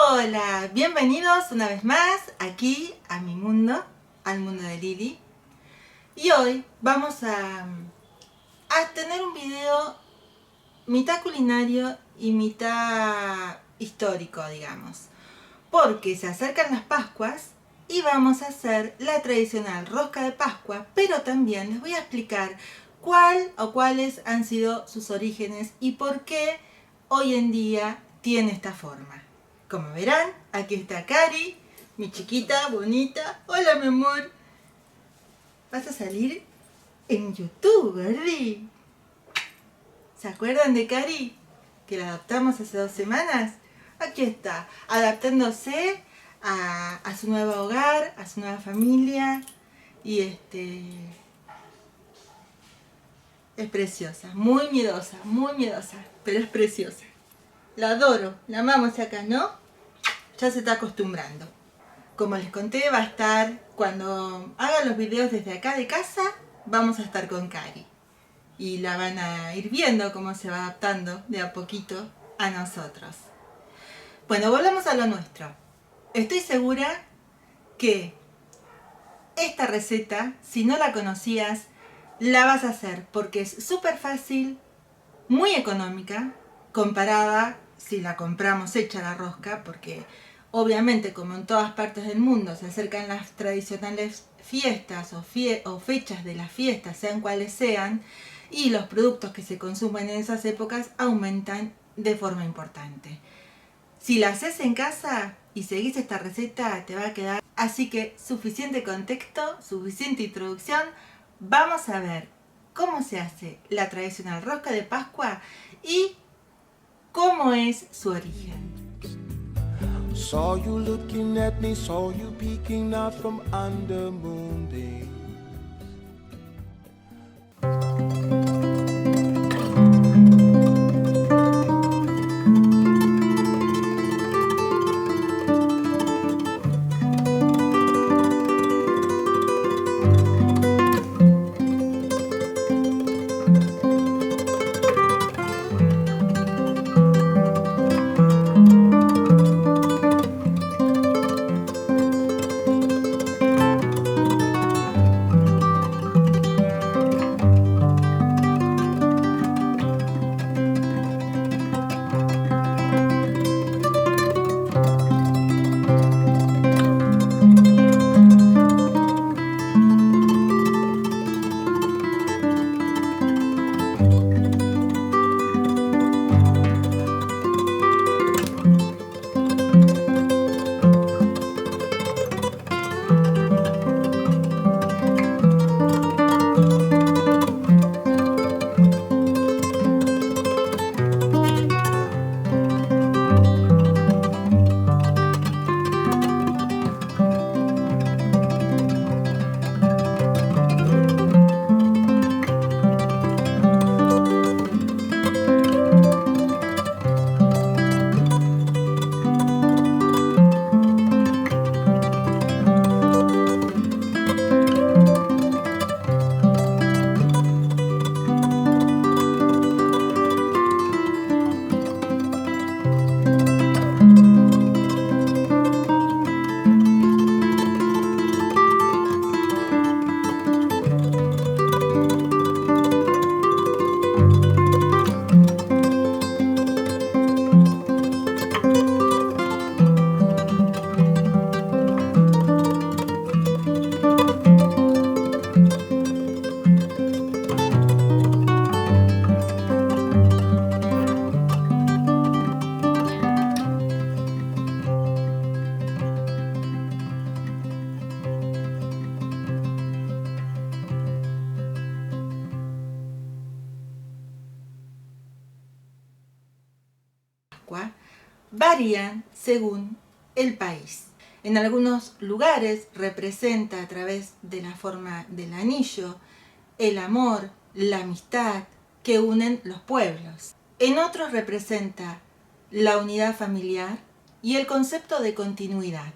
Hola, bienvenidos una vez más aquí a mi mundo, al mundo de Lili. Y hoy vamos a tener un video mitad culinario y mitad histórico, digamos. Porque se acercan las Pascuas y vamos a hacer la tradicional rosca de Pascua, pero también les voy a explicar cuál o cuáles han sido sus orígenes y por qué hoy en día tiene esta forma. Como verán, aquí está Cari, mi chiquita bonita. Hola, mi amor. Vas a salir en YouTube, ¿verdad? ¿Se acuerdan de Cari? Que la adoptamos hace 2 semanas. Aquí está, adaptándose a su nuevo hogar, a su nueva familia. Y es preciosa, muy miedosa, pero es preciosa. La adoro, la amamos acá, ¿no? Ya se está acostumbrando. Como les conté, va a estar, cuando haga los videos desde acá de casa, vamos a estar con Cari. Y la van a ir viendo cómo se va adaptando de a poquito a nosotros. Bueno, volvamos a lo nuestro. Estoy segura que esta receta, si no la conocías, la vas a hacer porque es súper fácil, muy económica, comparada si la compramos hecha la rosca, porque obviamente como en todas partes del mundo se acercan las tradicionales fiestas o fechas de las fiestas, sean cuales sean, y los productos que se consumen en esas épocas aumentan de forma importante. Si la haces en casa y seguís esta receta te va a quedar. Así que suficiente contexto, suficiente introducción. Vamos a ver cómo se hace la tradicional rosca de Pascua y cómo es su origen. Saw you looking at me, saw you peeking out from under moonbeams. Varían según el país. En algunos lugares representa a través de la forma del anillo, el amor, la amistad que unen los pueblos. En otros representa la unidad familiar y el concepto de continuidad,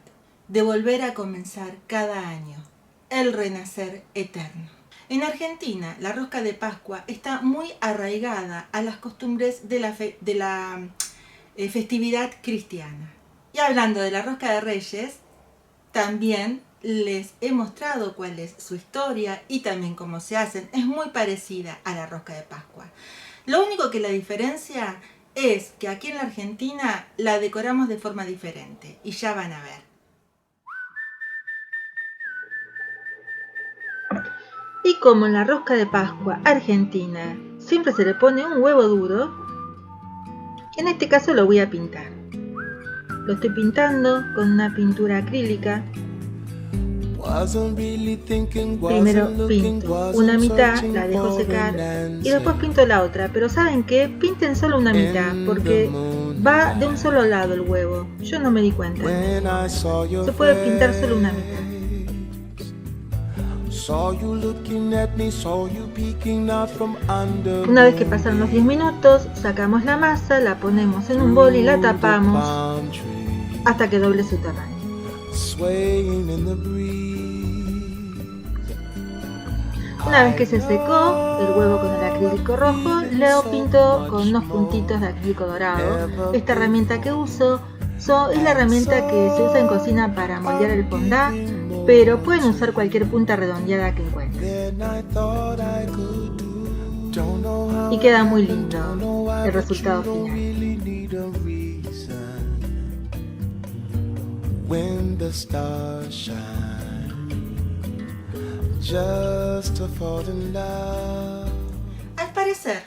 de volver a comenzar cada año, el renacer eterno. En Argentina, la rosca de Pascua está muy arraigada a las costumbres de la festividad cristiana Y hablando de la rosca de Reyes, también les he mostrado cuál es su historia y también cómo se hacen. Es muy parecida a la rosca de Pascua. Lo único que la diferencia es que aquí en la Argentina la decoramos de forma diferente y ya van a ver. Y como en la rosca de Pascua argentina siempre se le pone un huevo duro, en este caso lo voy a pintar. Lo estoy pintando con una pintura acrílica. Primero pinto una mitad, la dejo secar y después pinto la otra. Pero ¿saben qué? Pinten solo una mitad porque va de un solo lado el huevo. Yo no me di cuenta. Se puede pintar solo una mitad. Una vez que pasan los 10 minutos, sacamos la masa, la ponemos en un bol y la tapamos hasta que doble su tamaño. Una vez que se secó el huevo con el acrílico rojo, lo pinto con unos puntitos de acrílico dorado. Esta herramienta que uso es la herramienta que se usa en cocina para moldear el fondant, pero pueden usar cualquier punta redondeada que encuentren. Y queda muy lindo el resultado final. When the stars shine, just to fall in love. Al parecer,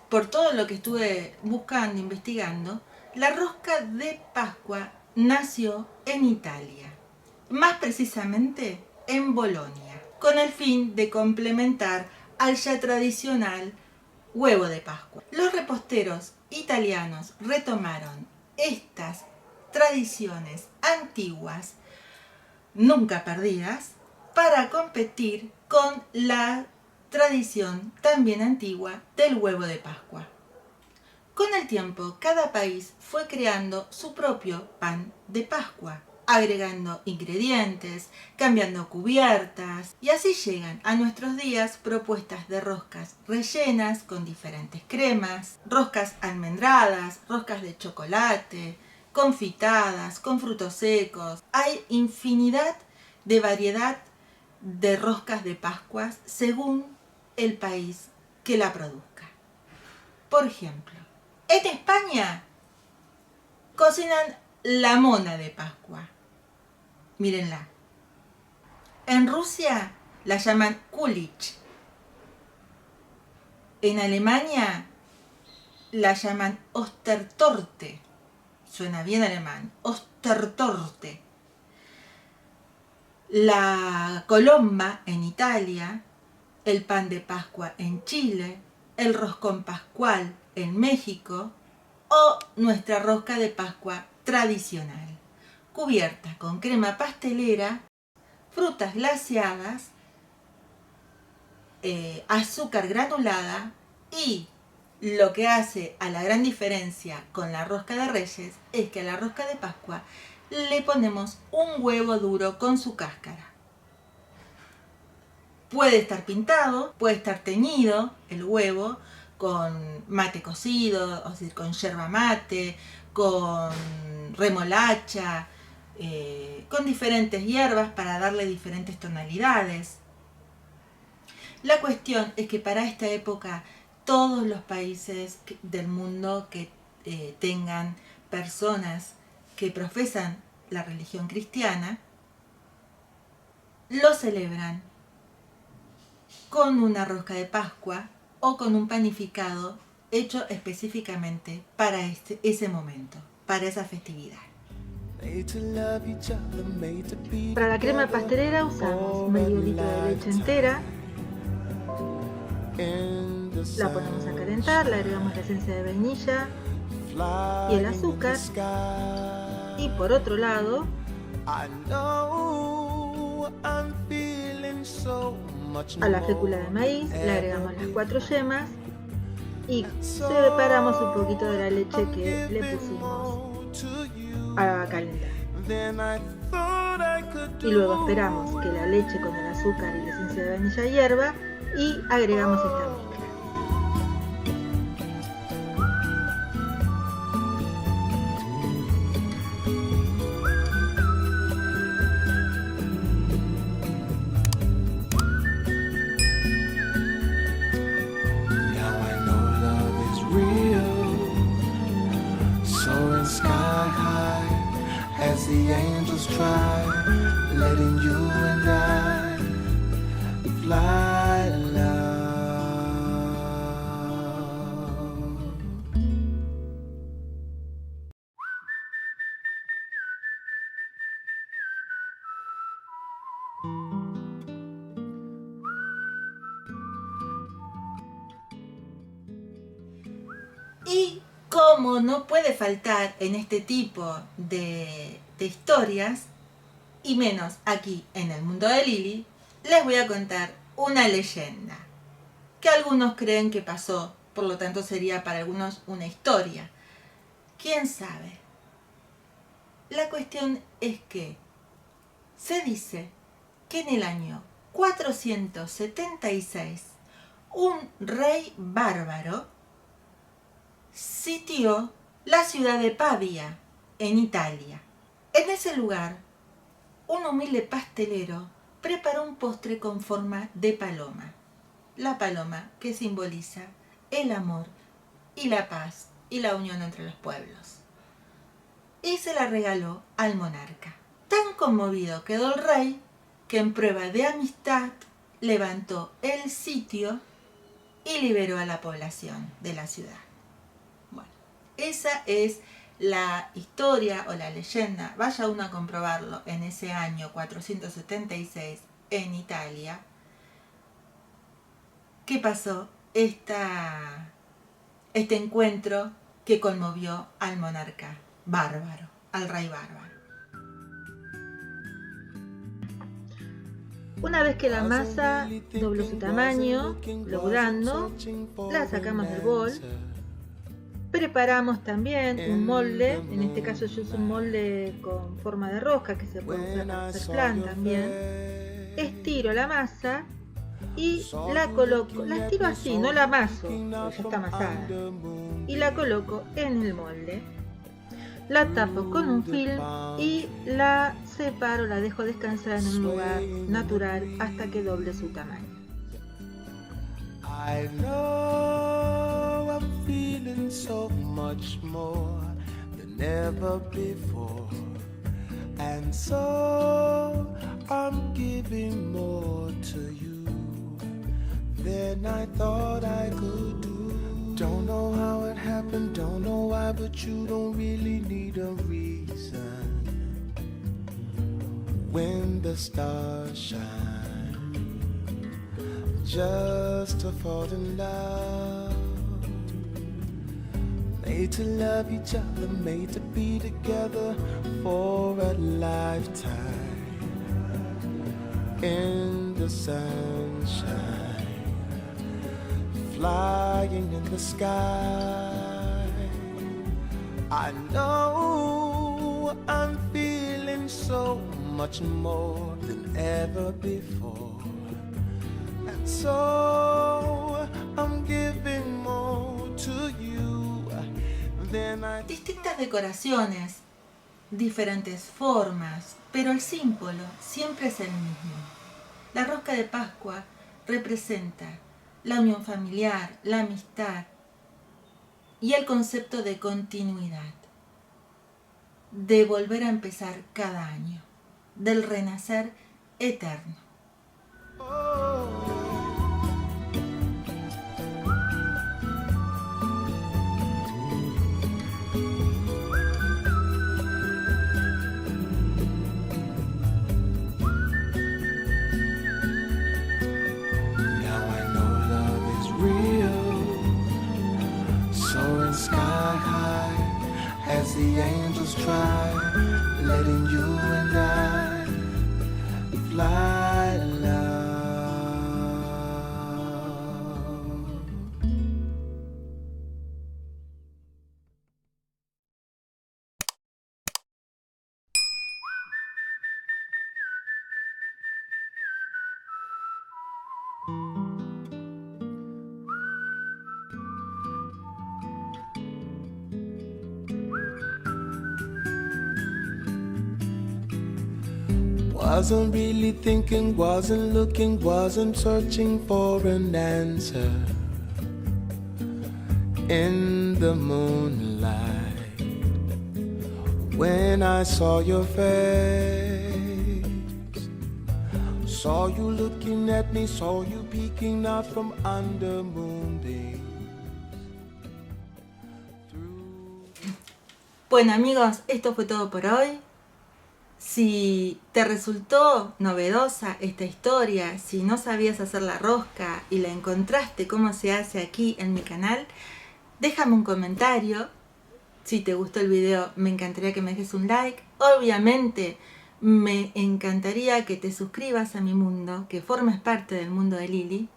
por todo lo que estuve buscando, investigando, la rosca de Pascua nació en Italia, más precisamente en Bolonia, con el fin de complementar al ya tradicional huevo de Pascua. Los reposteros italianos retomaron estas tradiciones antiguas, nunca perdidas, para competir con la tradición también antigua del huevo de Pascua. Con el tiempo, cada país fue creando su propio pan de Pascua, agregando ingredientes, cambiando cubiertas, y así llegan a nuestros días propuestas de roscas rellenas con diferentes cremas, roscas almendradas, roscas de chocolate, confitadas, con frutos secos. Hay infinidad de variedad de roscas de Pascuas según el país que la produzca. Por ejemplo, en España cocinan la mona de Pascua. Mírenla. En Rusia la llaman kulich. En Alemania la llaman Ostertorte. Suena bien alemán, Ostertorte. La colomba en Italia, el pan de Pascua en Chile, el roscón pascual en México o nuestra rosca de Pascua tradicional, cubierta con crema pastelera, frutas glaseadas, azúcar granulada y lo que hace a la gran diferencia con la rosca de Reyes es que a la rosca de Pascua le ponemos un huevo duro con su cáscara. Puede estar pintado, puede estar teñido el huevo con mate cocido, es decir, con yerba mate, con remolacha, con diferentes hierbas para darle diferentes tonalidades. La cuestión es que para esta época todos los países del mundo que tengan personas que profesan la religión cristiana, lo celebran con una rosca de Pascua o con un panificado hecho específicamente para ese momento, para esa festividad. Para la crema pastelera usamos medio litro de leche entera. La ponemos a calentar, le agregamos la esencia de vainilla y el azúcar. Y por otro lado, a la fécula de maíz le agregamos las 4 yemas y separamos un poquito de la leche que le pusimos a calentar. Y luego esperamos que la leche con el azúcar y la esencia de vainilla hierva y agregamos esta mezcla. the angels try, letting you and I fly love. Y como no puede faltar en este tipo de historias, y menos aquí en el mundo de Lily, les voy a contar una leyenda que algunos creen que pasó, por lo tanto sería para algunos una historia. ¿Quién sabe? La cuestión es que se dice que en el año 476 un rey bárbaro sitió la ciudad de Pavia, en Italia. En ese lugar, un humilde pastelero preparó un postre con forma de paloma. La paloma que simboliza el amor y la paz y la unión entre los pueblos. Y se la regaló al monarca. Tan conmovido quedó el rey que en prueba de amistad levantó el sitio y liberó a la población de la ciudad. Bueno, esa es la historia o la leyenda. Vaya uno a comprobarlo en ese año 476 en Italia. ¿Qué pasó? Este encuentro que conmovió al monarca bárbaro, al rey bárbaro. Una vez que la masa dobló su tamaño, logrando, la sacamos del bol. Preparamos también un molde, en este caso yo uso un molde con forma de rosca que se puede usar para hacer flan también. Estiro la masa y la coloco, la estiro así, no la amaso, porque ya está amasada, y la coloco en el molde. La tapo con un film y la separo, la dejo descansar en un lugar natural hasta que doble su tamaño. I know I'm feeling so much more than ever before, and so I'm giving more to you than I thought I could do. Don't know how it happened, don't know why, but you don't really need a reason. When the stars shine, just to fall in love. Made to love each other, made to be together for a lifetime. In the sunshine, flying in the sky. I know I'm feeling so much more than ever before, and so I'm giving more to you than I... Distintas decoraciones, diferentes formas, pero el símbolo siempre es el mismo. La rosca de Pascua representa la unión familiar, la amistad y el concepto de continuidad, de volver a empezar cada año, del renacer eterno. As the angels try, letting you and I fly love. Wasn't really thinking, wasn't looking, wasn't searching for an answer. In the moonlight, when I saw your face. Saw you looking at me, saw you peeking out from under moonbeams. Bueno amigos, esto fue todo por hoy. Si te resultó novedosa esta historia, si no sabías hacer la rosca y la encontraste cómo se hace aquí en mi canal, déjame un comentario. Si te gustó el video, me encantaría que me dejes un like. Obviamente, me encantaría que te suscribas a mi mundo, que formes parte del mundo de Lili.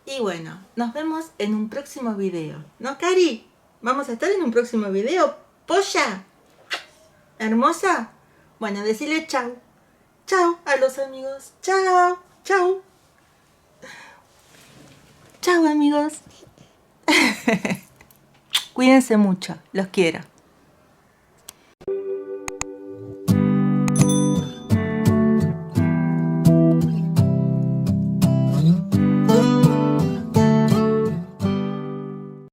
Y bueno, nos vemos en un próximo video. ¿No, Cari? ¿Vamos a estar en un próximo video? ¡Polla! ¿Hermosa? Bueno, decirle chau. Chau a los amigos. Chau. Chau. Chau, amigos. Cuídense mucho. Los quiero.